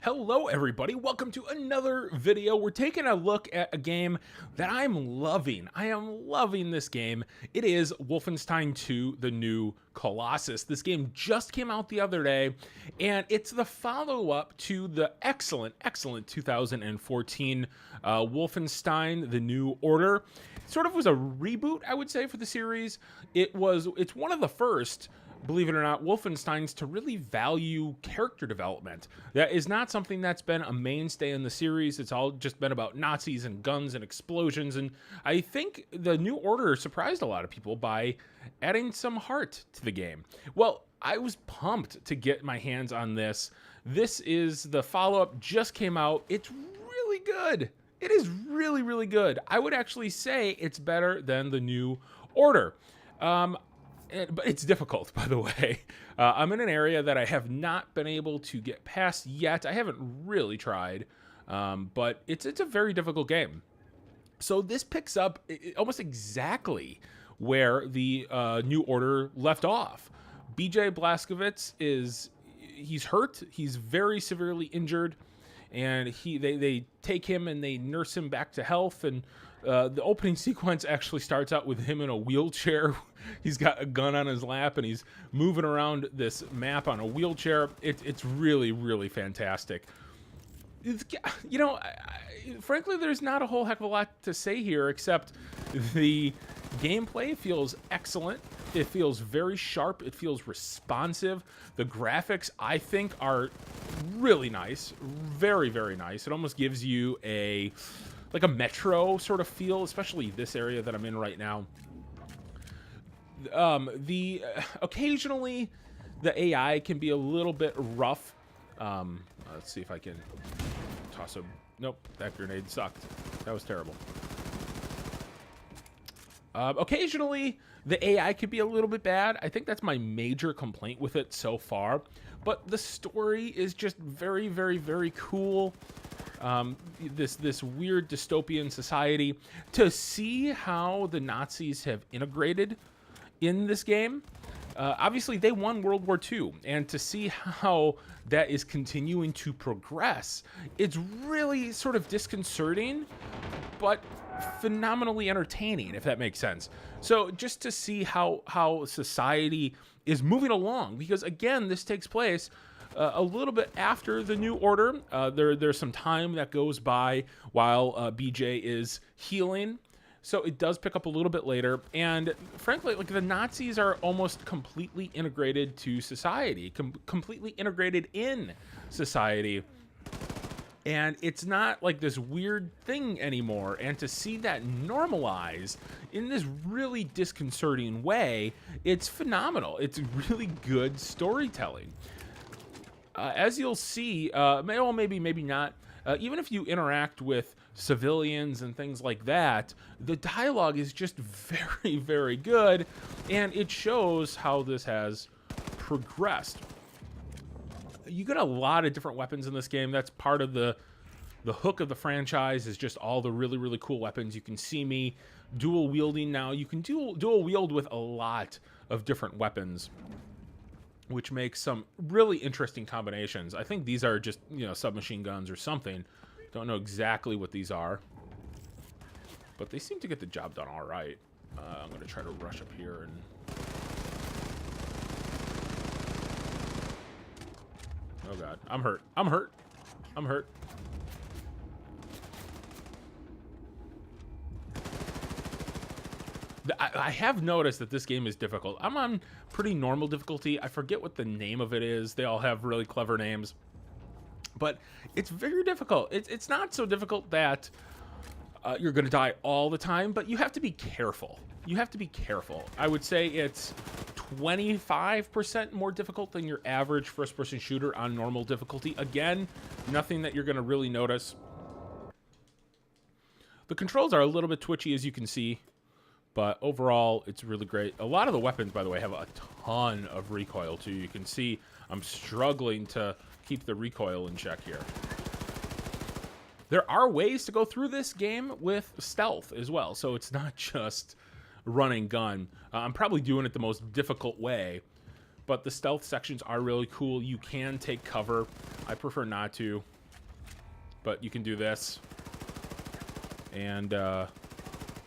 Hello everybody, welcome to another video. We're taking a look at a game that I'm loving. I am loving this game. It is Wolfenstein 2, the new Colossus. This game just came out the other day, and it's the follow-up to the excellent 2014 Wolfenstein, the New Order. It sort of was a reboot, I would say, for the series. It's one of the first, believe it or not, Wolfensteins to really value character development. That is not something that's been a mainstay in the series. It's all just been about Nazis and guns and explosions, and I think the New Order surprised a lot of people by adding some heart to the game. Well, I was pumped to get my hands on this. This is the follow-up, just came out. It's really good. It is really, really good. I would actually say it's better than the New Order. But it's difficult, by the way. I'm in an area that I have not been able to get past yet. I haven't really tried, but it's a very difficult game. So this picks up almost exactly where the New Order left off. BJ Blazkowicz he's hurt. He's very severely injured, and they take him and they nurse him back to health. And the opening sequence actually starts out with him in a wheelchair. He's got a gun on his lap and he's moving around this map on a wheelchair. It's really, really fantastic. Frankly, there's not a whole heck of a lot to say here, except the gameplay feels excellent. It feels very sharp. It feels responsive. The graphics, I think, are really nice. Very, very nice. It almost gives you like a Metro sort of feel, especially this area that I'm in right now. Occasionally the AI can be a little bit rough. Let's see if I can toss a... Nope, that grenade sucked. That was terrible. Occasionally the AI could be a little bit bad. I think that's my major complaint with it so far. But the story is just very, very, very cool. This weird dystopian society. To see how the Nazis have integrated in this game, obviously they won World War II, and to see how that is continuing to progress, it's really sort of disconcerting, but phenomenally entertaining, if that makes sense. So just to see how society is moving along, because again, this takes place a little bit after the New Order. There's some time that goes by while BJ is healing, so it does pick up a little bit later. And frankly, like, the Nazis are almost completely integrated to society, completely integrated in society, and it's not like this weird thing anymore. And to see that normalize in this really disconcerting way, it's phenomenal. It's really good storytelling. As you'll see, maybe not, even if you interact with civilians and things like that, the dialogue is just very, very good, and it shows how this has progressed. You get a lot of different weapons in this game. That's part of the hook of the franchise, is just all the really, really cool weapons. You can see me dual wielding now. You can dual wield with a lot of different weapons, which makes some really interesting combinations. I think these are just, submachine guns or something. Don't know exactly what these are, but they seem to get the job done all right. I'm going to try to rush up here and... Oh god, I'm hurt. I'm hurt. I'm hurt. I have noticed that this game is difficult. I'm on pretty normal difficulty. I forget what the name of it is. They all have really clever names. But it's very difficult. It's not so difficult that you're going to die all the time, but you have to be careful. You have to be careful. I would say it's 25% more difficult than your average first-person shooter on normal difficulty. Again, nothing that you're going to really notice. The controls are a little bit twitchy, as you can see, but overall, it's really great. A lot of the weapons, by the way, have a ton of recoil, too. You can see I'm struggling to keep the recoil in check here. There are ways to go through this game with stealth as well, so it's not just running gun. I'm probably doing it the most difficult way, but the stealth sections are really cool. You can take cover. I prefer not to. but you can do this and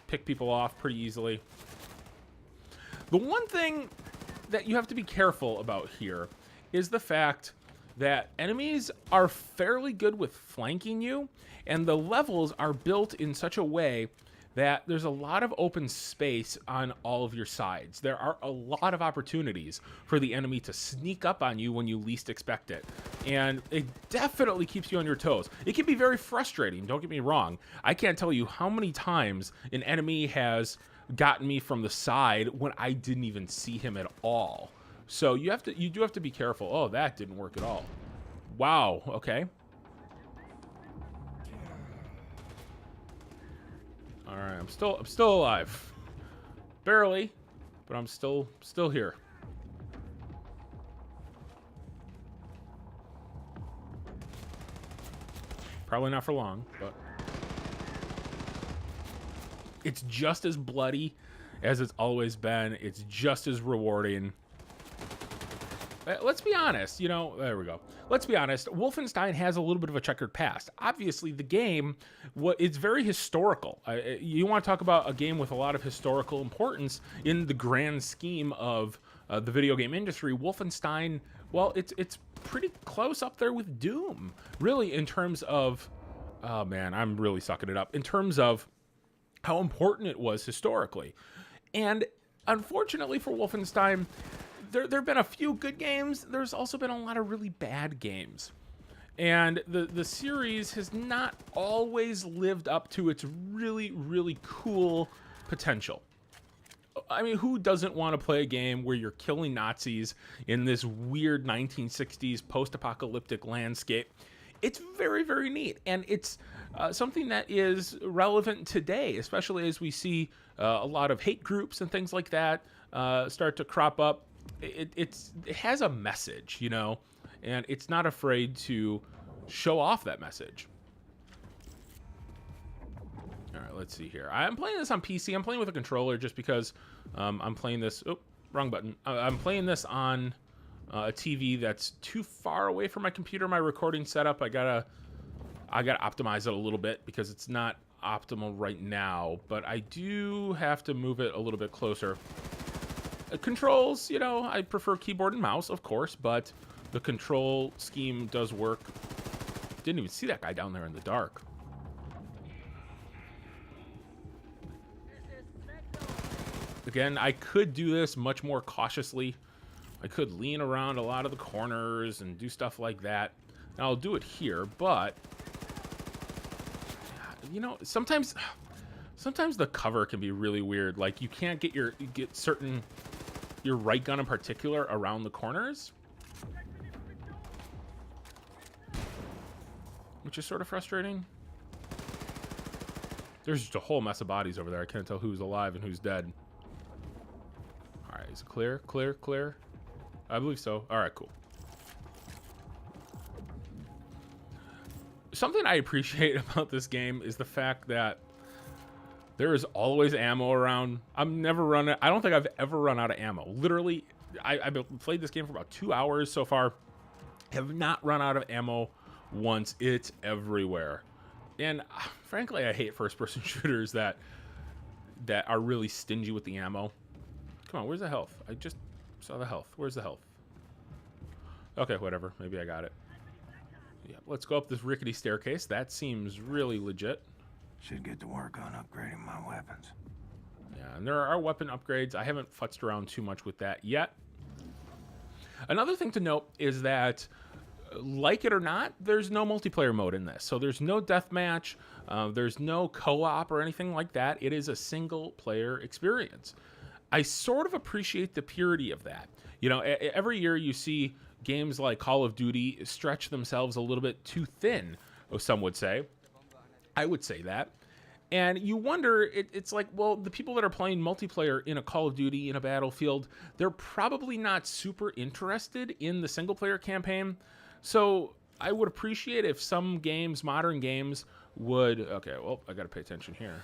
pick people off pretty easily. The one thing that you have to be careful about here is the fact that enemies are fairly good with flanking you, and the levels are built in such a way that there's a lot of open space on all of your sides. There are a lot of opportunities for the enemy to sneak up on you when you least expect it. And it definitely keeps you on your toes. It can be very frustrating, don't get me wrong. I can't tell you how many times an enemy has gotten me from the side when I didn't even see him at all. So you do have to be careful. Oh, that didn't work at all. Wow, okay. All right, I'm still alive. Barely, but I'm still here. Probably not for long, but it's just as bloody as it's always been. It's just as rewarding. Let's be honest, you know, there we go. Let's be honest, Wolfenstein has a little bit of a checkered past. Obviously, the game, it's very historical. You want to talk about a game with a lot of historical importance in the grand scheme of the video game industry. Wolfenstein, well, it's pretty close up there with Doom, really, in terms of, oh man, I'm really sucking it up, in terms of how important it was historically. And unfortunately for Wolfenstein, there have been a few good games. There's also been a lot of really bad games. And the series has not always lived up to its really, really cool potential. I mean, who doesn't want to play a game where you're killing Nazis in this weird 1960s post-apocalyptic landscape? It's very, very neat. And it's something that is relevant today, especially as we see a lot of hate groups and things like that start to crop up. It has a message, you know, and it's not afraid to show off that message. All right, let's see here. I'm playing this on PC. I'm playing with a controller just because I'm playing this. Oh, wrong button. I'm playing this on a TV that's too far away from my computer, my recording setup. I gotta optimize it a little bit because it's not optimal right now, but I do have to move it a little bit closer. Controls, you know, I prefer keyboard and mouse, of course, but the control scheme does work. Didn't even see that guy down there in the dark. Again, I could do this much more cautiously. I could lean around a lot of the corners and do stuff like that. And I'll do it here, but you know, sometimes the cover can be really weird. Like you can't get your right gun in particular around the corners, which is sort of frustrating. There's just a whole mess of bodies over there. I can't tell who's alive and who's dead. All right, is it clear? Clear? I believe so. All right, cool. Something I appreciate about this game is the fact that there is always ammo around. I don't think I've ever run out of ammo. Literally, I've played this game for about 2 hours so far. Have not run out of ammo once. It's everywhere. And frankly, I hate first-person shooters that are really stingy with the ammo. Come on, where's the health? I just saw the health. Where's the health? Okay, whatever. Maybe I got it. Yeah, let's go up this rickety staircase. That seems really legit. Should get to work on upgrading my weapons. Yeah, and there are weapon upgrades. I haven't futzed around too much with that yet. Another thing to note is that, like it or not, there's no multiplayer mode in this. So there's no deathmatch, there's no co-op or anything like that. It is a single-player experience. I sort of appreciate the purity of that. You know, every year you see games like Call of Duty stretch themselves a little bit too thin, some would say. I would say that. And you wonder, it's like, well, the people that are playing multiplayer in a Call of Duty, in a Battlefield, they're probably not super interested in the single-player campaign. So I would appreciate if some games, modern games, would... Okay, well, I got to pay attention here.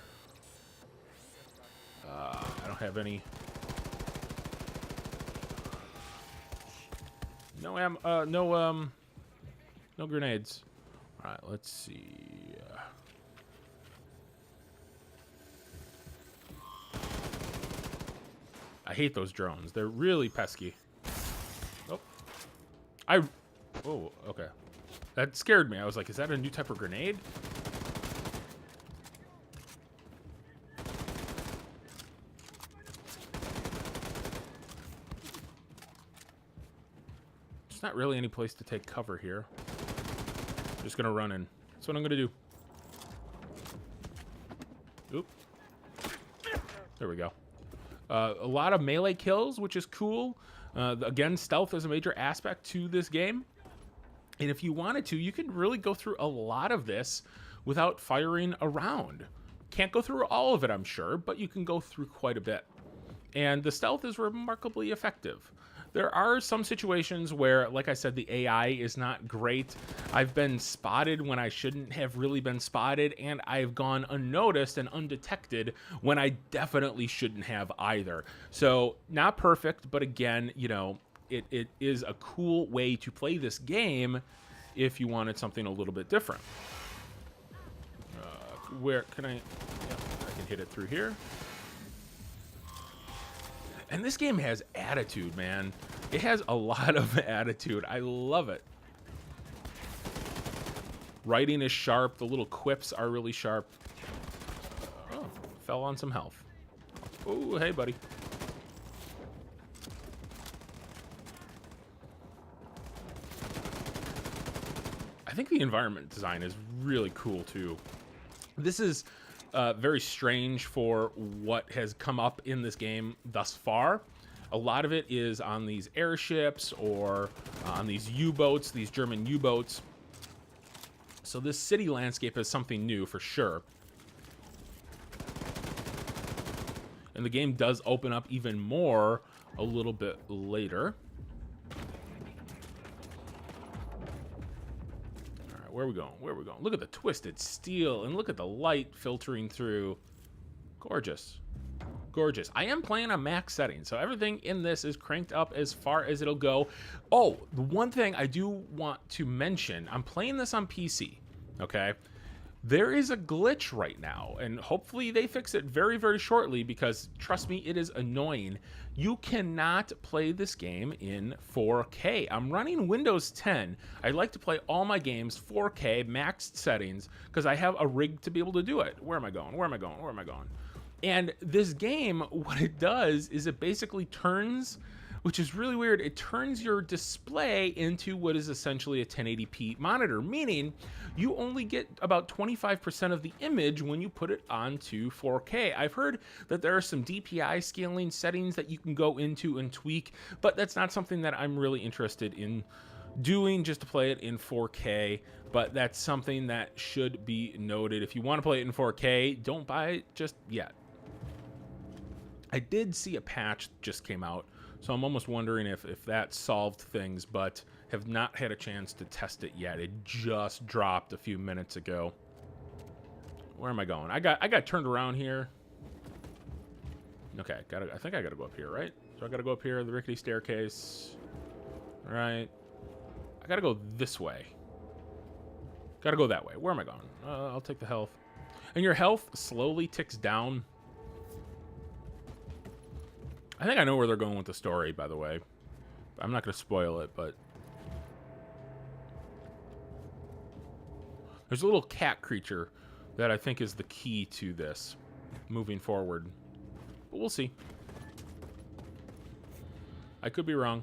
I don't have any... No grenades. All right, let's see. I hate those drones. They're really pesky. Oh. Oh, okay. That scared me. I was like, is that a new type of grenade? There's not really any place to take cover here. Just gonna run in. That's what I'm gonna do. Oop. There we go. A lot of melee kills, which is cool. Again, stealth is a major aspect to this game. And if you wanted to, you could really go through a lot of this without firing around. Can't go through all of it, I'm sure, but you can go through quite a bit. And the stealth is remarkably effective. There are some situations where, like I said, the AI is not great. I've been spotted when I shouldn't have really been spotted, and I've gone unnoticed and undetected when I definitely shouldn't have either. So, not perfect, but again, you know, it is a cool way to play this game if you wanted something a little bit different. Where can I... Yeah, I can hit it through here. And this game has attitude, man. It has a lot of attitude. I love it. Writing is sharp. The little quips are really sharp. Oh, fell on some health. Oh, hey, buddy. I think the environment design is really cool, too. This is very strange for what has come up in this game thus far. A lot of it is on these airships or on these U-boats, these German U-boats. So this city landscape is something new for sure. And the game does open up even more a little bit later. Where are we going? Where are we going? Look at the twisted steel and look at the light filtering through. Gorgeous. Gorgeous. I am playing on max settings, so everything in this is cranked up as far as it'll go. Oh, the one thing I do want to mention, I'm playing this on PC, okay? There is a glitch right now, and hopefully they fix it very, very shortly because, trust me, it is annoying. You cannot play this game in 4K. I'm running Windows 10. I like to play all my games 4K, maxed settings, because I have a rig to be able to do it. Where am I going? Where am I going? Where am I going? And this game, what it does is it basically turns, which is really weird, it turns your display into what is essentially a 1080p monitor, meaning you only get about 25% of the image when you put it onto 4K. I've heard that there are some DPI scaling settings that you can go into and tweak, but that's not something that I'm really interested in doing just to play it in 4K, but that's something that should be noted. If you want to play it in 4K, don't buy it just yet. I did see a patch just came out, so I'm almost wondering if that solved things, but have not had a chance to test it yet. It just dropped a few minutes ago. Where am I going? I got turned around here. Okay, I think I gotta go up here, right? So I gotta go up here, the rickety staircase. All right. I gotta go this way. Gotta go that way. Where am I going? I'll take the health. And your health slowly ticks down. I think I know where they're going with the story, by the way. I'm not going to spoil it, but... There's a little cat creature that I think is the key to this moving forward. But we'll see. I could be wrong.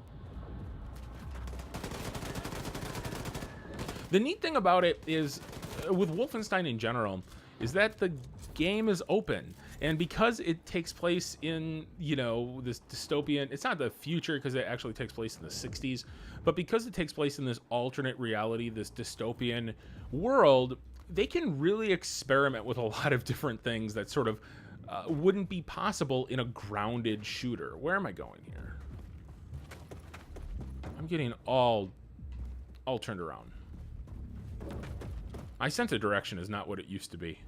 The neat thing about it is, with Wolfenstein in general, is that the game is open. And because it takes place in, you know, this dystopian, it's not the future because it actually takes place in the 60s, but because it takes place in this alternate reality, this dystopian world, they can really experiment with a lot of different things that sort of wouldn't be possible in a grounded shooter. Where am I going here? I'm getting all turned around. My sense of direction is not what it used to be.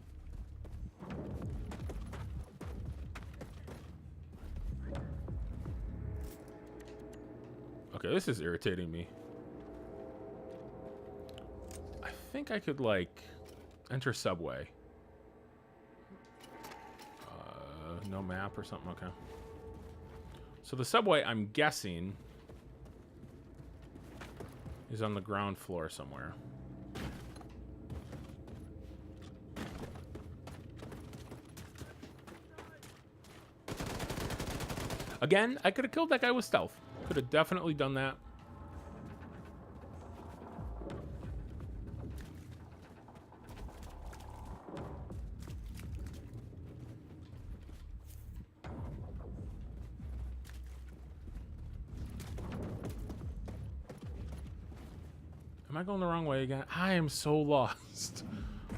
Okay, this is irritating me. I think I could, like, enter subway. No map or something? Okay. So the subway, I'm guessing, is on the ground floor somewhere. Again, I could have killed that guy with stealth. Could have definitely done that. Am I going the wrong way again? I am so lost.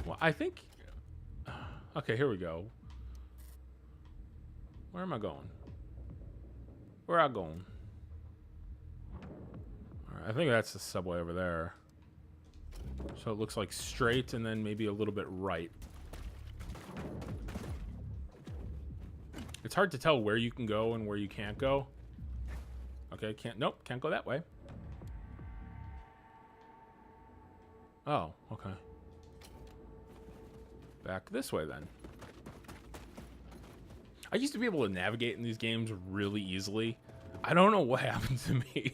Well, I think... Okay, here we go. Where am I going? Where am I going? All right, I think that's the subway over there. So it looks like straight and then maybe a little bit right. It's hard to tell where you can go and where you can't go. Okay, nope, can't go that way. Oh, okay. Back this way then. I used to be able to navigate in these games really easily. I don't know what happened to me.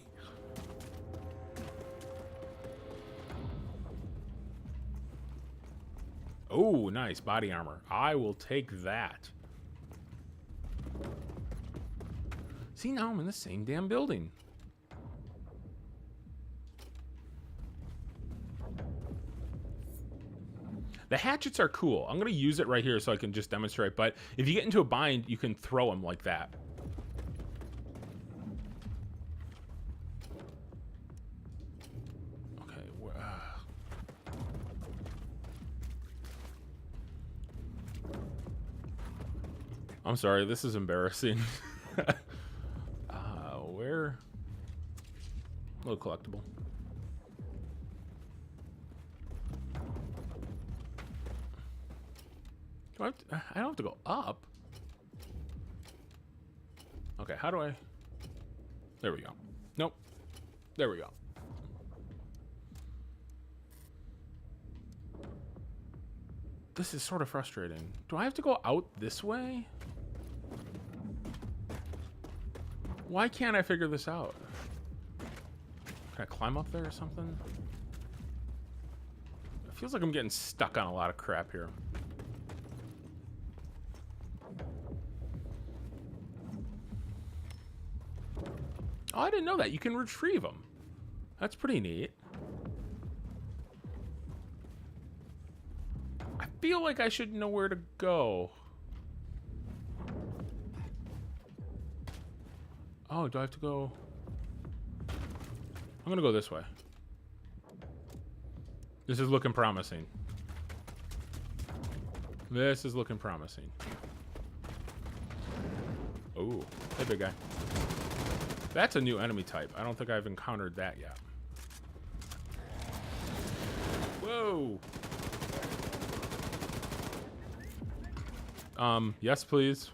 Oh, nice body armor. I will take that. See, now I'm in the same damn building. The hatchets are cool. I'm going to use it right here so I can just demonstrate. But if you get into a bind, you can throw them like that. Okay. I'm sorry. This is embarrassing. Where? A little collectible. I don't have to go up. Okay, how do I... There we go. Nope. There we go. This is sort of frustrating. Do I have to go out this way? Why can't I figure this out? Can I climb up there or something? It feels like I'm getting stuck on a lot of crap here. Oh, I didn't know that. You can retrieve them. That's pretty neat. I feel like I should know where to go. Oh, do I have to go? I'm gonna go this way. This is looking promising. This is looking promising. Oh, hey, big guy. That's a new enemy type. I don't think I've encountered that yet. Whoa. Yes, please.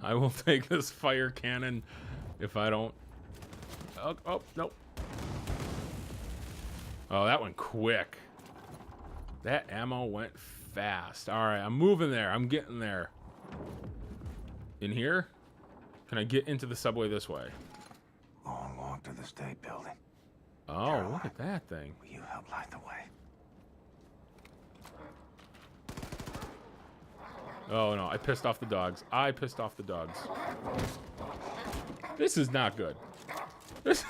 I will take this fire cannon if I don't... Oh, nope. Oh, that went quick. That ammo went fast. All right, I'm moving there. I'm getting there. In here? Can I get into the subway this way? Long walk to the state building. Oh, Caroline, look at that thing. will you help light the way? Oh, no. I pissed off the dogs. I pissed off the dogs. This is not good. This...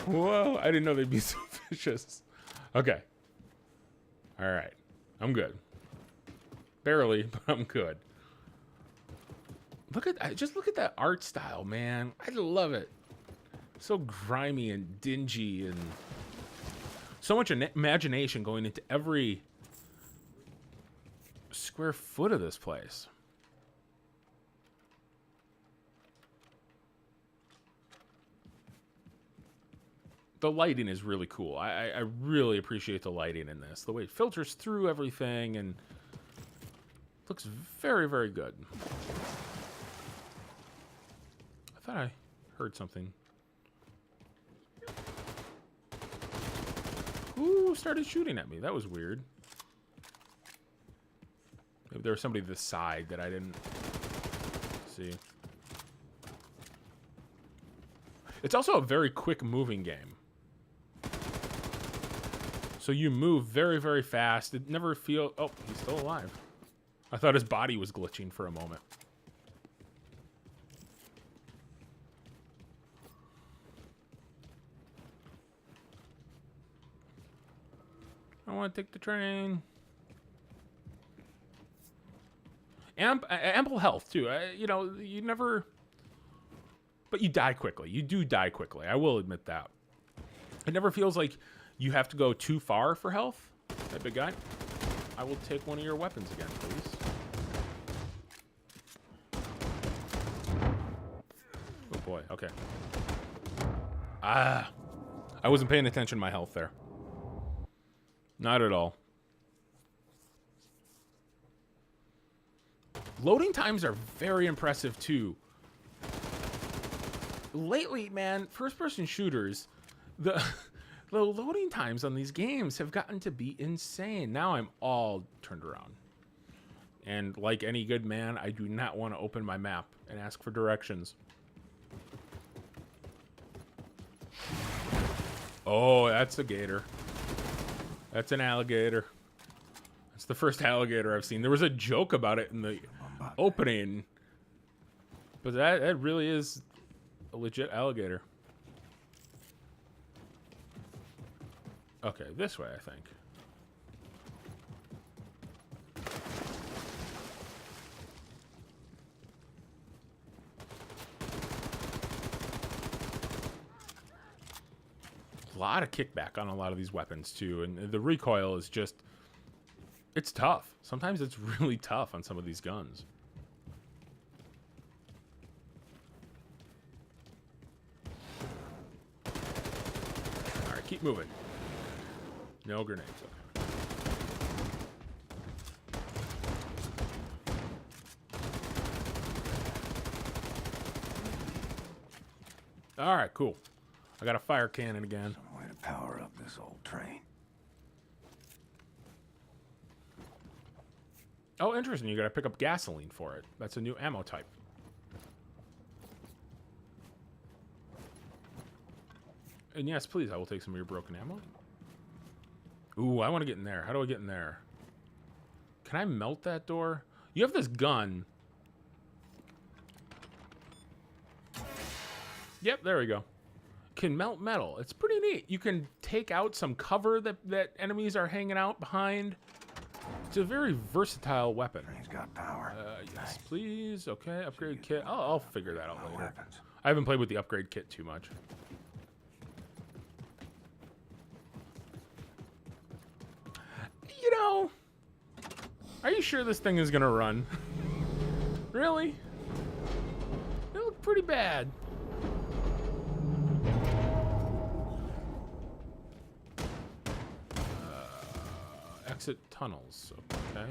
Whoa. I didn't know they'd be so vicious. Okay. All right. I'm good. Barely, but I'm good. Just look at that art style, man. I love it. So grimy and dingy and so much imagination going into every square foot of this place. The lighting is really cool. I really appreciate the lighting in this. The way it filters through everything and looks very, very good. I thought I heard something. Who started shooting at me? That was weird. Maybe there was somebody to the side that I didn't see. It's also a very quick moving game. So you move very, very fast. It never feels... Oh, he's still alive. I thought his body was glitching for a moment. I want to take the train. Ample health, too. You know, you never... But you die quickly. You do die quickly. I will admit that. It never feels like you have to go too far for health. That big guy. I will take one of your weapons again, please. Oh, boy. Okay. Ah. I wasn't paying attention to my health there. Not at all. Loading times are very impressive, too. Lately, man, first-person shooters, the loading times on these games have gotten to be insane. Now I'm all turned around. And like any good man, I do not want to open my map and ask for directions. Oh, that's a gator. That's an alligator. That's the first alligator I've seen. There was a joke about it in the opening. But that really is a legit alligator. Okay, this way, I think. A lot of kickback on a lot of these weapons, too. And the recoil is just... It's tough. Sometimes it's really tough on some of these guns. Alright, keep moving. No grenades. Alright, cool. I got a fire cannon again. Some way to power up this old train. Oh, interesting. You gotta pick up gasoline for it. That's a new ammo type. And yes, please, I will take some of your broken ammo. Ooh, I want to get in there. How do I get in there? Can I melt that door? You have this gun. Yep, there we go. Can melt metal. It's pretty neat. You can take out some cover that enemies are hanging out behind. It's a very versatile weapon. Train's got power. Yes, please. Okay, upgrade kit. I'll figure that out later. Weapons. I haven't played with the upgrade kit too much. You know, are you sure this thing is gonna run? Really? It looked pretty bad. Exit tunnels. Okay.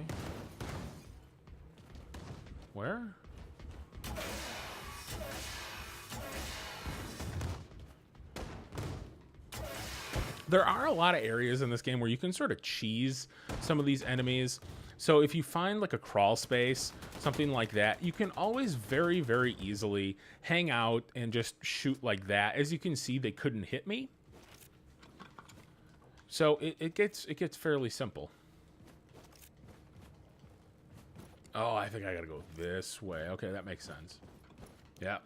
Where? There are a lot of areas in this game where you can sort of cheese some of these enemies. So if you find like a crawl space, something like that, you can always very, very easily hang out and just shoot like that. As you can see, they couldn't hit me. So it gets fairly simple. Oh, I think I gotta go this way. Okay, that makes sense. Yeah.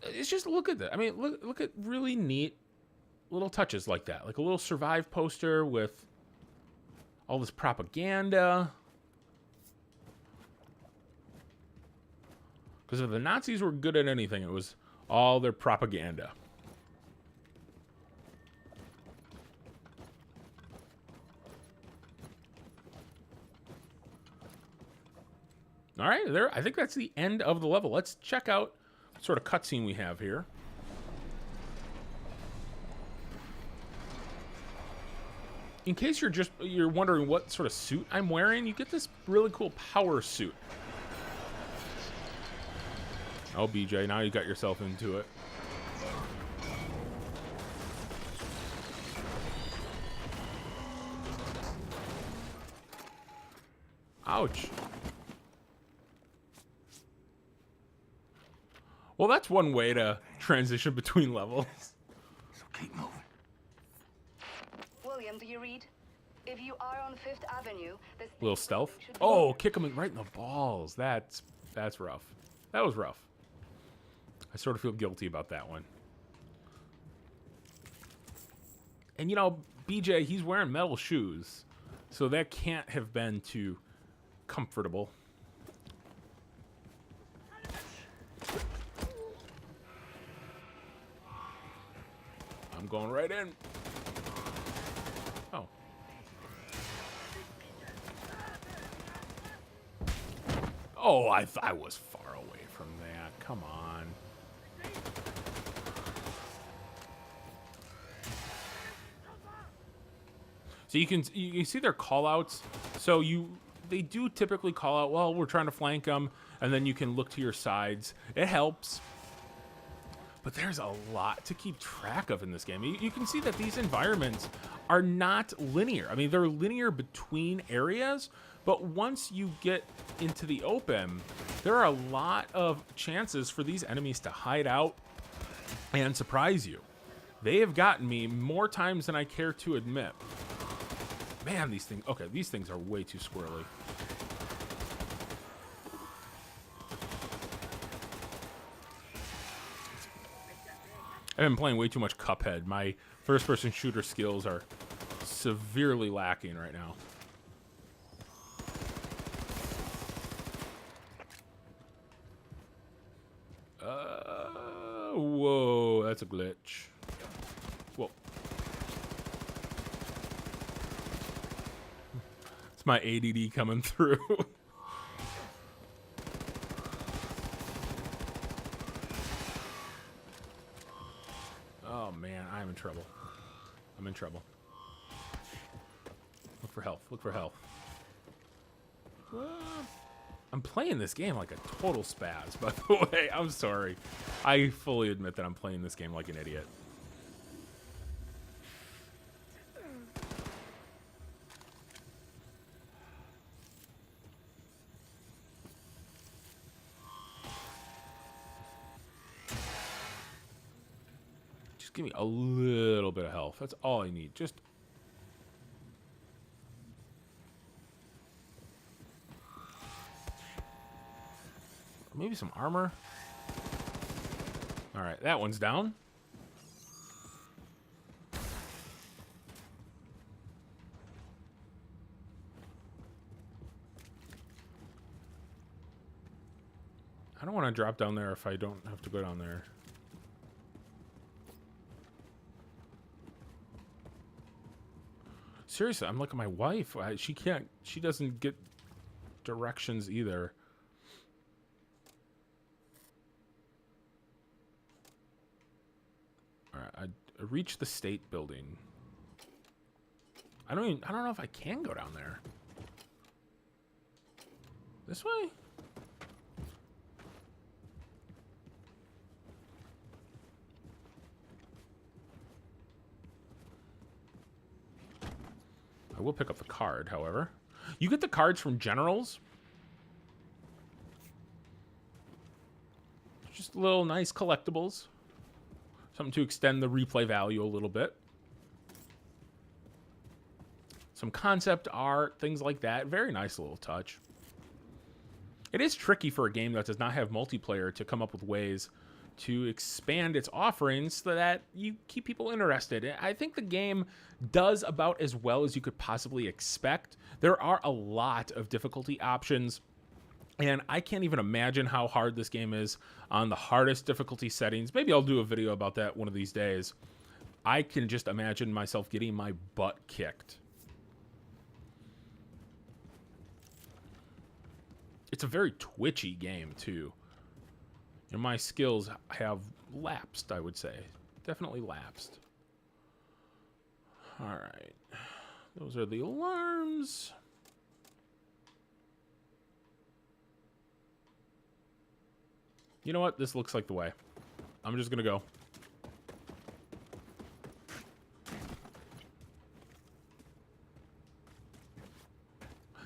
It's just, look at that. I mean, look at really neat little touches like that. Like a little survive poster with all this propaganda. Because if the Nazis were good at anything, it was all their propaganda. All right, there. I think that's the end of the level. Let's check out what sort of cutscene we have here. In case you're wondering what sort of suit I'm wearing, you get this really cool power suit. Oh, BJ, now you got yourself into it. Ouch. Well, that's one way to transition between levels. So keep moving. William, do you read? If you are on Fifth Avenue, the Little stealth. should be Oh, here. kick him right in the balls. That's rough. That was rough. I sort of feel guilty about that one. And you know, BJ, he's wearing metal shoes, so that can't have been too comfortable. I'm going right in. Oh. Oh, I was far away from that. Come on. So you can see their call outs. So they do typically call out, well, we're trying to flank them, and then you can look to your sides. It helps. But there's a lot to keep track of in this game. You can see that these environments are not linear. I mean, they're linear between areas, but once you get into the open, there are a lot of chances for these enemies to hide out and surprise you. They have gotten me more times than I care to admit. Man, these things are way too squirrely. I've been playing way too much Cuphead. My first-person shooter skills are severely lacking right now. Whoa, that's a glitch. Whoa. It's my ADD coming through. Oh man, I'm in trouble. I'm in trouble. Look for health. Look for health. I'm playing this game like a total spaz, by the way. I'm sorry. I fully admit that I'm playing this game like an idiot. Just give me a little bit of health. That's all I need. Just maybe some armor. All right, that one's down. I don't want to drop down there if I don't have to go down there. Seriously, I'm looking at my wife. She doesn't get directions either. All right, I reached the state building. I don't know if I can go down there. This way? I will pick up the card, however. You get the cards from generals. Just little nice collectibles. Something to extend the replay value a little bit. Some concept art, things like that. Very nice little touch. It is tricky for a game that does not have multiplayer to come up with ways to expand its offerings so that you keep people interested. I think the game does about as well as you could possibly expect. There are a lot of difficulty options, and I can't even imagine how hard this game is on the hardest difficulty settings. Maybe I'll do a video about that one of these days. I can just imagine myself getting my butt kicked. It's a very twitchy game, too. And my skills have lapsed, I would say. Definitely lapsed. All right. Those are the alarms. You know what? This looks like the way. I'm just gonna go.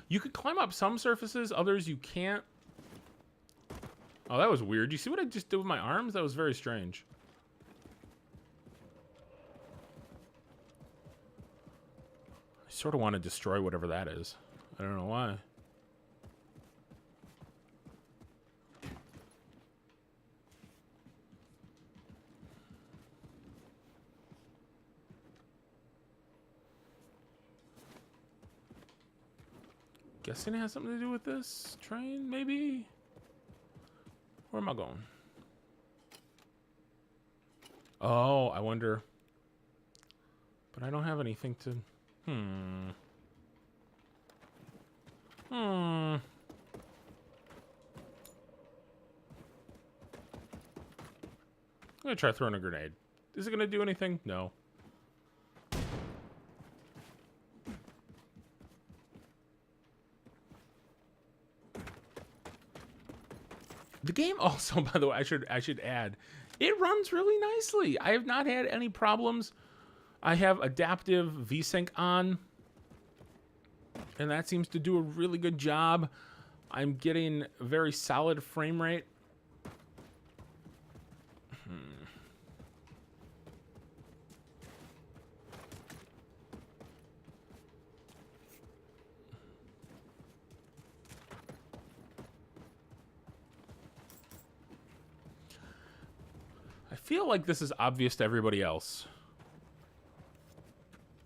You could climb up some surfaces, others you can't. Oh, that was weird. You see what I just did with my arms? That was very strange. I sort of want to destroy whatever that is. I don't know why. Guessing it has something to do with this train, maybe? Where am I going? Oh, I wonder. But I don't have anything to... I'm gonna try throwing a grenade. Is it gonna do anything? No. The game also, by the way, I should add, it runs really nicely. I have not had any problems. I have adaptive VSync on, and that seems to do a really good job. I'm getting a very solid frame rate. I feel like this is obvious to everybody else.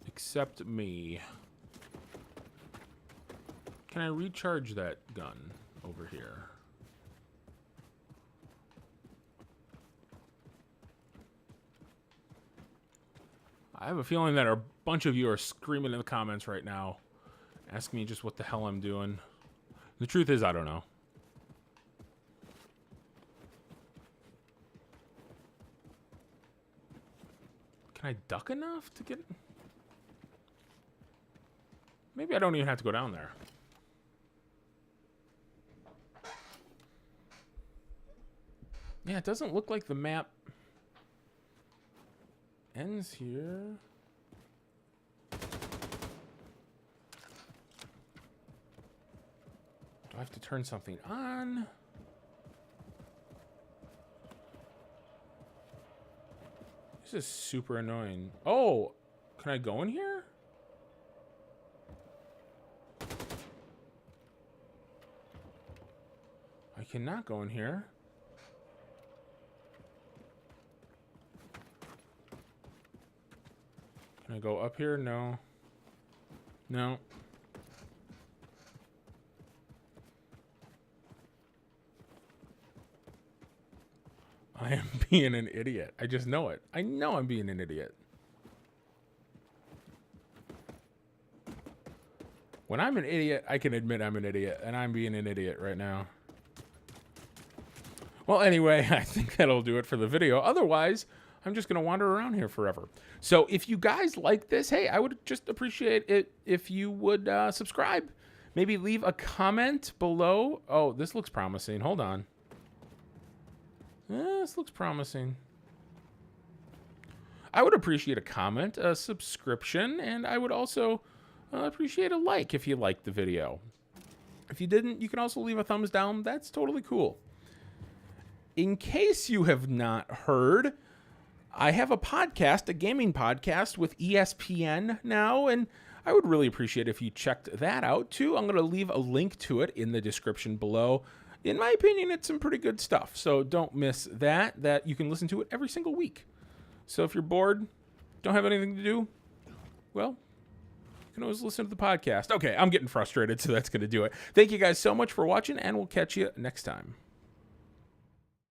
Except me. Can I recharge that gun over here? I have a feeling that a bunch of you are screaming in the comments right now, asking me just what the hell I'm doing. The truth is, I don't know. Can I duck enough to get... Maybe I don't even have to go down there. Yeah, it doesn't look like the map ends here. Do I have to turn something on? This is super annoying. Oh, can I go in here? I cannot go in here. Can I go up here? No. No. I am being an idiot. I just know it. I know I'm being an idiot. When I'm an idiot, I can admit I'm an idiot, and I'm being an idiot right now. Well, anyway, I think that'll do it for the video. Otherwise, I'm just going to wander around here forever. So if you guys like this, hey, I would just appreciate it if you would subscribe. Maybe leave a comment below. Oh, this looks promising. Hold on. This looks promising. I would appreciate a comment, a subscription, and I would also appreciate a like if you liked the video. If you didn't, you can also leave a thumbs down. That's totally cool. In case you have not heard, I have a podcast, a gaming podcast with ESPN now, and I would really appreciate if you checked that out too. I'm going to leave a link to it in the description below. In my opinion, it's some pretty good stuff, so don't miss that you can listen to it every single week. So if you're bored, don't have anything to do, well, you can always listen to the podcast. Okay, I'm getting frustrated, so that's going to do it. Thank you guys so much for watching, and we'll catch you next time.